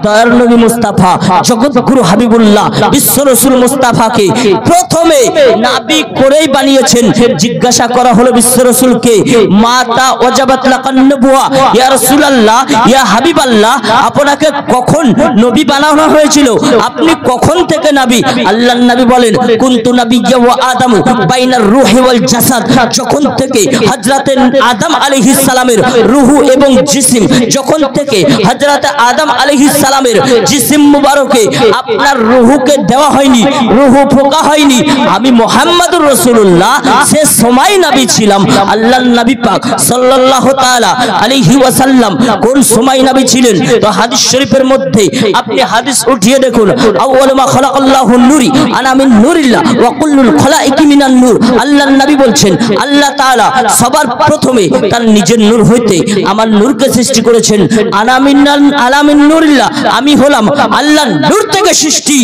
দয়ার নবী মুস্তাফা জগৎগুরু হাবিবুল্লাহ বিশ্ব রাসূল মুস্তাফাকে প্রথমে নবী করেই বানিয়েছেন। জিজ্ঞাসা করা হলো বিশ্ব রাসূলকে, মাতা ওয়াজাবাত লাকান নবুয়া, ইয়া রাসূলুল্লাহ ইয়া হাবিবাল্লাহ, আপনাকে কখন নবী বানানো হয়েছিল, আপনি কখন থেকে নবী? আল্লাহর নবী বলেন, কুনতু নাবিয়্যা ওয়া আদামু বাইনার রূহি ওয়াল জাসাদ, যখন থেকে হযরতে আদম আলাইহিস সালামের রূহ এবং জিসিম, যখন থেকে হযরতে আদম আলাইহিস সালামের জিসিম মুবারকে আপনার রূহকে দেওয়া হয়নি, রূহ ফোকা হয়নি, আমি মুহাম্মদুর রাসূলুল্লাহ সে সময় নবী ছিলাম। আল্লাহর নবী পাক সাল্লাল্লাহু তাআলা আলাইহি ওয়াসাল্লাম কোন সময় নবী ছিলেন? তো হাদিস শরীফের মধ্যে আপনি হাদিস উঠিয়ে দেখুন, আউয়ালু মা খালাকাল্লাহু নূরি আনা মিন নূরিল্লাহ ওয়া কুল্লুল খালাইকি মিনান নূর। আল্লাহর নবী বলছেন, আল্লাহ তাআলা সবার প্রথমে তার নিজের নূর হইতে আমার নূরকে সৃষ্টি করেছেন। আনা মিন নূরিল্লাহ, আমি হলাম আল্লাহর নূর থেকে সৃষ্টি,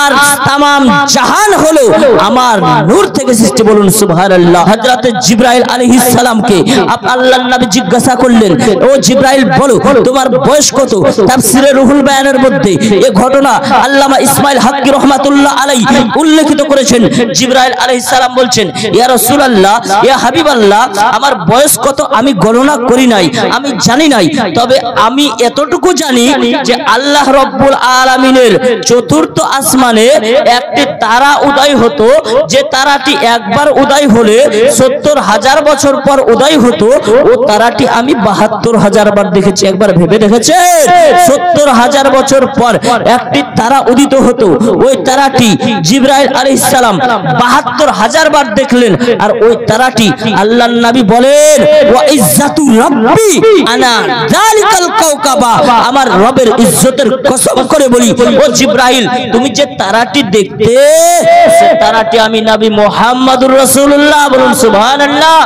আর तमाम জাহান হলো আমার নূর থেকে সৃষ্টি। বলুন সুবহানাল্লাহ। হযরতে জিবরাইল আলাইহিস সালামকে আল্লাহর নবী জিজ্ঞাসা করলেন, ও জিবরাইল বলো তোমার বয়স কত? তাফসীরে রুহুল বায়ানের মধ্যে এই ঘটনা আল্লামা ইসমাইল হাক্কি রাহমাতুল্লাহ আলাইহি উল্লেখিত করেছেন। জিবরাইল আলাইহিস সালাম বলছেন, ইয়া রাসূলুল্লাহ ইয়া হাবিবাল্লাহ, আমার বয়স কত আমি গণনা করি নাই, আমি জানি নাই, তবে আমি এতটুকু জানি যে আল্লাহ রব্বুল আলামিনের চতুর্থ আসমানে একটি তারা উদয় হতো, যে তারাটি একবার উদয় হলে ৭০,০০০ বছর পর উদয় হতো, ও তারাটি আমি ৭২,০০০ বার দেখেছি। একবার ভেবে দেখেছেন? ৭০,০০০ বছর পর একটি তারা উদিত হতো, ওই তারাটি জিবরাইল আলাইহিস সালাম ৭২,০০০ বার দেখলেন। আর ওই তারাটি আল্লাহর নবী বলেন, ওয়া ইজ্জাতু রাব্বি আনা যালিকাল কাওকাবা, আমার রবের ইজ্জতের কসম করে বলি ও জিবরাইল, তুমি যে তারাটি দেখতে, সে তারাটি আমি নবী মুহাম্মদুর রাসূলুল্লাহ। বলুন সুবহানাল্লাহ।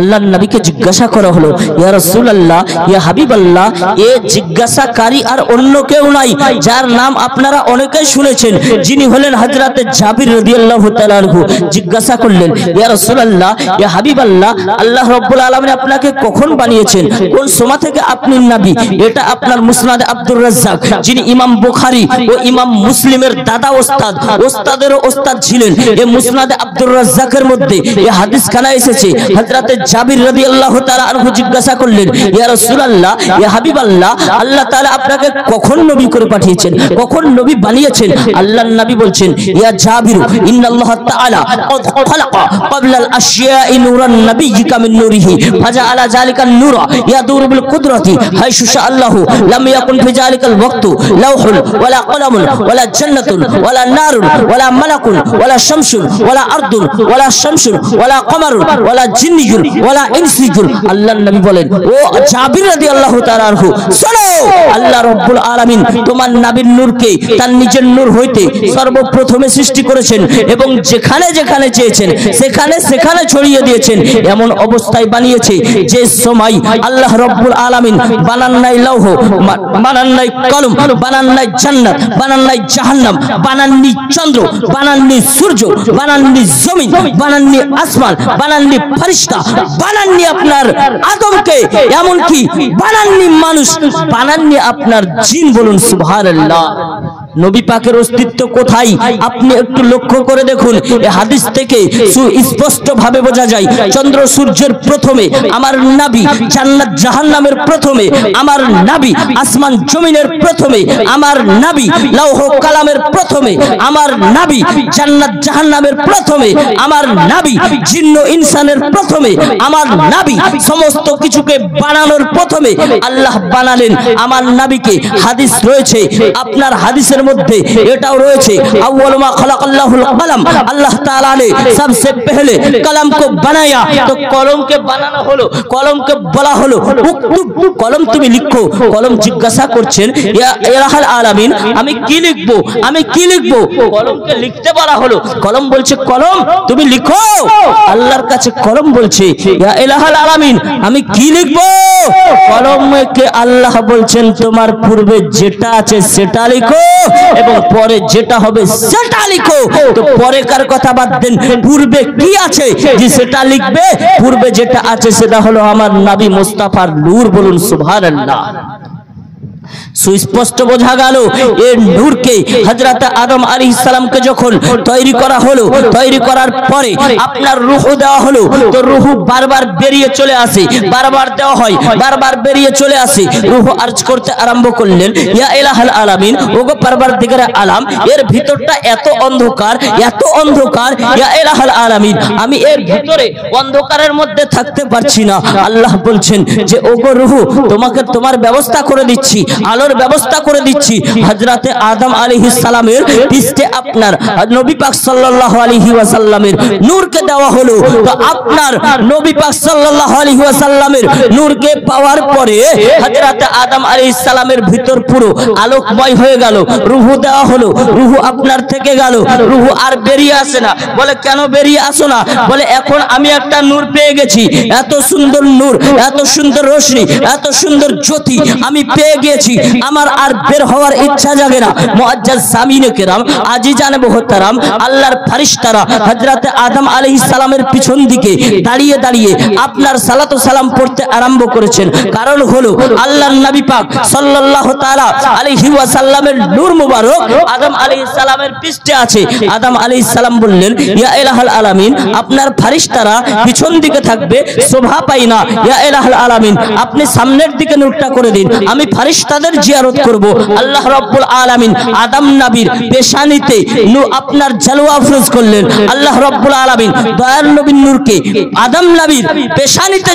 আল্লাহর নবীকে জিজ্ঞাসা করা হলো, ইয়া রাসূলুল্লাহ ইয়া হাবিবাল্লাহ, এ জিজ্ঞাসাকারী আর অন্য কেউ নাই, যার নাম আপনারা অনেকেই শুনেছেন, যিনি হলেন হযরতে জাবির রাদিয়াল্লাহু তাআলা আনহু। জিজ্ঞাসা করলেন, ইয়া রাসূলুল্লাহ ইয়া হাবিবাল্লাহ, আল্লাহ রাব্বুল আলামিন আপনাকে কখন বানিয়েছেন, কোন সময় থেকে আপনি নবী? এটা আপনার মুসনাদে আব্দুর রাজ্জাক, যিনি ইমাম বুখারী ও ইমাম মুসলিমের দাদা ওস্তাদ, ওস্তাদেরও ওস্তাদ ছিলেন, এই মুসনাদে আব্দুর রাজ্জাকের মধ্যে এই হাদিসখানা এসেছে। হযরতে জাবির রাদিয়াল্লাহু তাআলা আনহু জিজ্ঞাসা করলেন, ইয়া রাসূলুল্লাহ ইয়া হাবিবাল্লাহ, আল্লাহ তাআলা আপনাকে কখন নবী করে পাঠিয়েছেন, কখন নবী বানিয়েছেন? আল্লাহর নবী বলছেন, ইয়া জাবির, ইন্নাল্লাহ তাআলা ক্বাদ খালাকা ক্বাবলাল আশিয়া'i নূরান নাবিয়্যিকা মিন নূরিহি ফাজাআলা যালিকা নূরা ইয়াদুরু বিল কুদরাতি হাইসু শাআল্লাহু লাম ইয়াকুন ফি যালিকাল ওয়াক্তু লাওহুন ওয়ালা কলামুন ওয়ালা জান্নাতুন ওয়ালা নারুন ওয়ালা মালাকুন ওয়ালা শামসুন ওয়ালা আরদুন ওয়ালা শামসুন ওয়ালা কমারুন ওয়ালা জিন্নিয়ুন ওয়ালা ইনসিজুল। আল্লাহর নবী বলেন, ও জাবির রাদিয়াল্লাহু তাআলা আনহু, শোনো, আল্লাহ রাব্বুল আলামিন তোমার নবীর নূরকে তার নিজের নূর হইতে সর্বপ্রথমে সৃষ্টি করেছেন এবং যেখানে যেখানে চেয়েছেন সেখানে সেখানে ছড়িয়ে দিয়েছেন। এমন অবস্থায় বানিয়েছে যে সময় আল্লাহ রাব্বুল আলামিন বানান নাই লৌহ, বানান নাই কলম, বানান নাই জান্নাত, বানান নাই জাহান্নাম, বানাননি চন্দ্র, বানাননি সূর্য, বানাননি জমিন, বানাননি আসমান, বানাননি ফেরেশতা, বানাননি আপনার আদমকে, এমনকি বানাননি মানুষ, বানাননি আপনার জিন। বলুন সুবহানাল্লাহ। নবী পাকের অস্তিত্ব কোথায় আপনি একটু লক্ষ্য করে দেখুন। এই হাদিস থেকে সুস্পষ্ট ভাবে বোঝা যায়, চন্দ্র সূর্যের প্রথমে আমার নবী, জান্নাত জাহান্নামের প্রথমে আমার নবী, আসমান জমিনের প্রথমে আমার নবী, লৌহ কালামের প্রথমে আমার নবী, জান্নাত জাহান্নামের প্রথমে আমার নবী, জিন্ন ইনসানের প্রথমে আমার নবী, সমস্ত কিছুকে বানানোর প্রথমে আল্লাহ বানালেন আমার নবীকে। হাদিস রয়েছে, আপনার হাদিসের মধ্যে এটাও রয়েছে, আউয়ালু মা খালাকাল্লাহুল কলম, আল্লাহ তাআলা ने सबसे पहले कलम को बनाया, तो कलम के बनाना হলো, কলমকে বলা হলো উক্তুব, কলম তুমি লিখো। কলম জিজ্ঞাসা করছেন, ইয়া ইলাহুল আলামিন, আমি কি লিখবো, আমি কি লিখবো? কলমকে লিখতে বলা হলো, কলম বলছে, কলম তুমি লিখো। আল্লাহর কাছে কলম বলছে, ইয়া ইলাহুল আলামিন, আমি কি লিখবো? কলমকে আল্লাহ বলছেন, তোমার পূর্বে যেটা আছে সেটা লিখো এবং পরে যেটা হবে সেটা লিখো। তো পরেকার কথা বাদ দেন, পূর্বে কি আছে যে সেটা লিখবে? পূর্বে যেটা আছে সেটা হলো আমার নবী মুস্তাফার নূর। বলুন সুবহানাল্লাহ। সুস্পষ্ট বোঝা গেল এই নূরকে হযরত আদম আলাইহিস সালামকে যখন তৈরি করা হলো, তৈরি করার পরে আপনার রূহ দেওয়া হলো, তো রূহ বারবার বেরিয়ে চলে আসে, বারবার দেওয়া হয়, বারবার বেরিয়ে চলে আসে। রূহ আরজ করতে আরম্ভ করলেন, ইয়া ইলাহাল আলামিন, ওগো পরবর্তীকারে আলাম, এর ভিতরটা এত অন্ধকার, এত অন্ধকার, ইয়া ইলাহাল আলামিন, আমি এর ভিতরে অন্ধকারের মধ্যে থাকতে পারছি না। আল্লাহ বলছেন যে ওগো রূহ, তোমাকে তোমার ব্যবস্থা করে দিচ্ছি, আলোর ব্যবস্থা করে দিচ্ছি। হযরতে আদম আলাইহিস সালামের পৃষ্ঠে আপনার নবী পাক সাল্লাল্লাহু আলাইহি ওয়াসাল্লামের নূরকে দেওয়া হলো। তো আপনার নবী পাক সাল্লাল্লাহু আলাইহি ওয়াসাল্লামের নূরকে পাওয়ার পরে হযরতে আদম আলাইহিস সালামের ভিতর পুরো আলোকময় হয়ে গেল। রূহ দেওয়া হলো, রূহ আপনার থেকে গেল, রূহ আর বেরিয়ে আসে না। বলে কেন বেরিয়ে আসো না? বলে এখন আমি একটা নূর পেয়ে গেছি, এত সুন্দর নূর, এত সুন্দর রোশনি, এত সুন্দর জ্যোতি আমি পেয়ে গেছি, আমার আর বের হওয়ার ইচ্ছা জাগে না। মুআজ্জাজ সামিনে কেরাম, আজিজানে মুহতারাম, আল্লাহর ফেরেশতারা হযরতে আদম আলাইহিস সালামের পিছন দিকে দাঁড়িয়ে দাঁড়িয়ে আপনার সালাতু সালাম পড়তে আরম্ভ করেছেন। কারণ হলো আল্লাহর নবী পাক সাল্লাল্লাহু তাআলা আলাইহি ওয়াসাল্লামের নূর মুবারক আদম আলাইহিস সালামের পৃষ্ঠে আছে। আদম আলাইহিস সালাম বললেন, ইয়া ইলাহাল আলামিন, আপনার ফেরেশতারা পিছন দিকে থাকবে, শোভা পাই না, ইয়া ইলাহাল আলামিন, আপনি সামনের দিকে নূরটা করে দিন, আমি ফেরেশতাদের জিয়ারত করব। আল্লাহ রাব্বুল আলামিন আদম নবীর পেশানিতে আপনার জালওয়া আফরোজ করলেন। আল্লাহ রাব্বুল আলামিন দয়ার নবীর নূরকে আদম নবীর পেশানিতে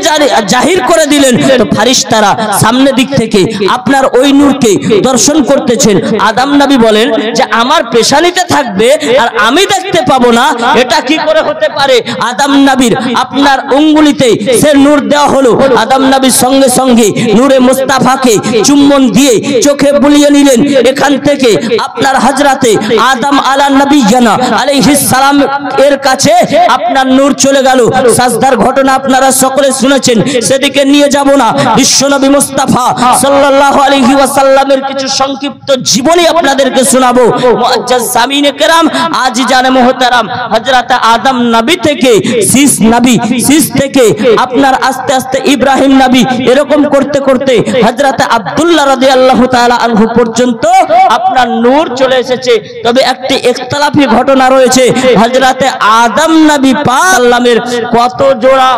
জাহির করে দিলেন। তো ফেরেশতারা সামনের দিক থেকে আপনার ওই নূরকে দর্শন করতেছেন। আদম নবী বলেন যে আমার পেশানিতে থাকবে আর আমি দেখতে পাবো না, এটা কি করে হতে পারে? আদম নবীর আপনার আঙ্গুলিতে সে নূর দেওয়া হলো। আদম নবীর সঙ্গে সঙ্গে নূরে মুস্তাফাকে চুম্বন দিয়ে চোখে বুলিয়ে নিলেন। এখান থেকে আপনার হযরতে আদম আলা নবিয়্যানা আলাইহিস সালাম এর কাছে আপনার নূর চলে গেল। সাজদার ঘটনা আপনারা সকলে শুনেছেন, সেদিকে নিয়ে যাব না। বিশ্বনবী মুস্তাফা সাল্লাল্লাহু আলাইহি ওয়াসাল্লামের কিছু সংক্ষিপ্ত জীবনী আপনাদেরকে শোনাবো। মুআজ্জাজ সামিনে কেরাম, আজিজানে মুহতারাম, হযরতে আদম নবী থেকে শীষ নবী, শীষ থেকে আপনার আস্তে আস্তে ইব্রাহিম নবী, এরকম করতে করতে হযরতে আব্দুল্লাহ রাদিয়াল্লাহু তাআলা আনহু পর্যন্ত আপনার নূর চলে এসেছে। তবে একটি ইখতিলাফি ঘটনা রয়েছে, হযরতে আদম নবী পাক সাল্লামের কত জোড়া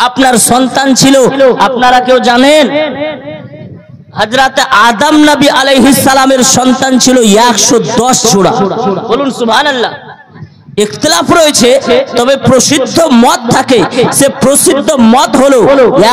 আপনার সন্তান ছিল আপনারা কেউ জানেন? হযরতে আদম নবী আলাইহিস সালামের সন্তান ছিল 110 জোড়া। বলুন সুবহানাল্লাহ। ইখতিলাফ রয়েছে, তবে প্রসিদ্ধ মত থাকে, সে প্রসিদ্ধ মত হলো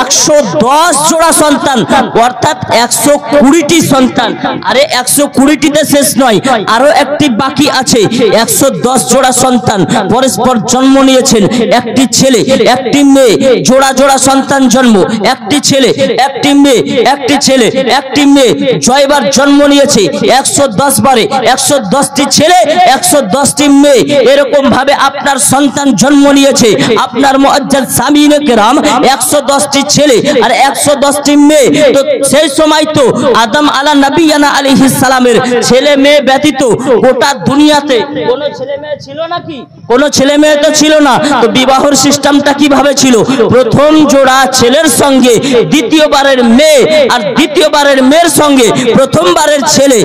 110 জোড়া সন্তান, অর্থাৎ 120টি সন্তান। আরে 120টিতে শেষ নয়, আরো একটি বাকি আছে। 110 জোড়া সন্তান পরস্পর জন্ম নিয়েছেন, একটি ছেলে একটি মেয়ে, জোড়া জোড়া সন্তান জন্ম, একটি ছেলে একটি মেয়ে, একটি ছেলে একটি মেয়ে, জয়বার জন্ম নিয়েছে 110 বারে, 110টি ছেলে 110টি মেয়ে, এরকম ভাবে আপনার সন্তান জন্ম নিয়েছে। আপনার মুআজ্জাজ সামিনে কেরাম 110টি ছেলে আর 110টি মেয়ে। তো সেই সময় তো আদম আলা নবিয়ানা আলাইহিস সালামের ছেলে মেয়ে ব্যতীত গোটা দুনিয়াতে কোন ছেলে মেয়ে ছিল নাকি? কোন ছেলে মেয়ে তো ছিল না। তো বিবাহের সিস্টেমটা কিভাবে ছিল? প্রথম জোড়া ছেলের সঙ্গে দ্বিতীয়বারের মেয়ে, আর দ্বিতীয়বারের মেয়ের সঙ্গে প্রথমবারের ছেলে,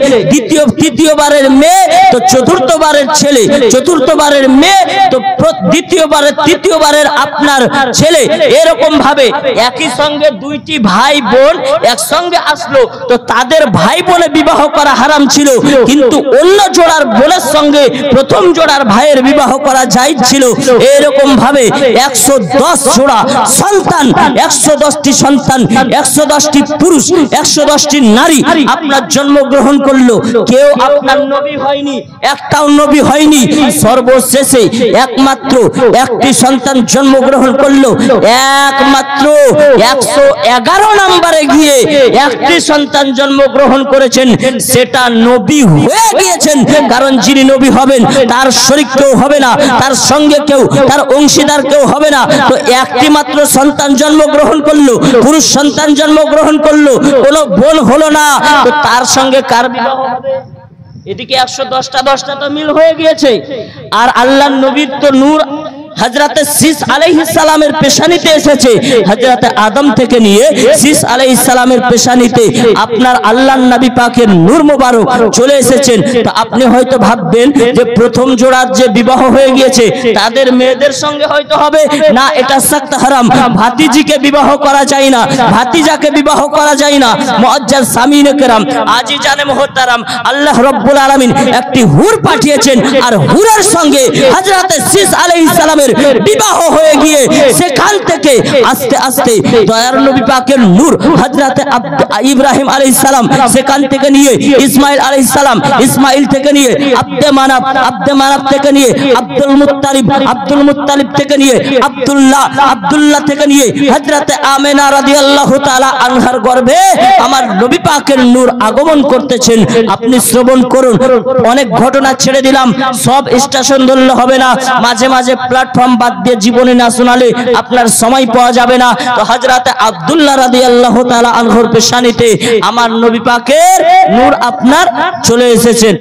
তৃতীয়বারের মেয়ে তো চতুর্থবারের ছেলে, চতুর্থবারের মেয়ে তো দ্বিতীয়বারের তৃতীয়বারের আপনার ছেলে, এরকম ভাবে একই সঙ্গে দুইটি ভাই বোন একসঙ্গে আসলো। তো তাদের ভাই বোনে বিবাহ করা হারাম ছিল, কিন্তু অন্য জোড়ার বোনের সঙ্গে প্রথম জোড়ার ভাইয়ের বিবাহ করা জায়েজ ছিল। এরকম ভাবে 110 জোড়া সন্তান, 110টি সন্তান, 110টি পুরুষ, 110টি নারী আপনার জন্মগ্রহণ করলো। কেউ আপনার নবী হয়নি, একটাও নবী হয়নি। সর্বশেষে একমাত্র একটি সন্তান জন্মগ্রহণ করলো, একমাত্র 111 নম্বরে গিয়ে একটি সন্তান জন্মগ্রহণ করেছেন, সেটা নবী হয়ে গিয়েছেন। কারণ যিনি নবী হবেন তার শরীক কেউ হবে না, তার সঙ্গে কেউ, তার অংশীদার কেউ হবে না। তো একটি মাত্র সন্তান জন্মগ্রহণ করলো, পুরুষ সন্তান জন্মগ্রহণ করলো, কোনো বোন হলো না। তো তার সঙ্গে কার বিবাহ হবে? এদিকে 110টা 10টা তো মিল হয়ে গিয়েছে। আর আল্লাহর নবীর তো নূর হযরতে শীস আলাইহিস সালামের পেশানিতে এসেছে। হযরতে আদম থেকে নিয়ে শীস আলাইহিস সালামের পেশানিতে আপনার আল্লাহর নবী পাকের নূর মোবারক চলে এসেছেন। তো আপনি হয়তো ভাববেন যে প্রথম জোড়ার যে বিবাহ হয়ে গিয়েছে তাদের মেয়েদের সঙ্গে হয়তো হবে না, এটা সখ্ত হারাম। ভাতিজিকে বিবাহ করা যায় না, ভাতিজাকে বিবাহ করা যায় না। মুআজ্জাজ সামিনে কেরাম, আজিজানে মুহতারাম, আল্লাহ রাব্বুল আলামিন একটি হুর পাঠিয়েছেন আর হুরের সঙ্গে হযরতে শীস আলাইহিস সালামের বিবাহ হয়ে গিয়ে সেখান থেকে আস্তে আস্তে দয়ার নবী পাকের নূর হযরতে ইব্রাহিম আলাইহিস সালাম, সেখান থেকে নিয়ে ইসমাইল আলাইহিস সালাম, ইসমাইল থেকে নিয়ে আব্দে মানাব থেকে নিয়ে আব্দুল মুত্তালিব থেকে নিয়ে আব্দুল্লাহ থেকে নিয়ে হযরতে আমেনা রাদিয়াল্লাহু তাআলা আনহার গর্ভে আমার নবী পাকের নূর আগমন করতেছেন। আপনি শ্রবণ করুন। অনেক ঘটনা ছেড়ে দিলাম, সব স্টেশন ধরলে হবে না, মাঝে মাঝে প্ল্যাটফর্ম বাদ দিয়ে জীবনে না শোনালে আপনার সময় পাওয়া যাবে না। তো হযরতে আব্দুল্লাহ রাদিয়াল্লাহু তাআলা আনহুর পেশানিতে আমার নবী পাকের নূর আপনার চলে এসেছেন।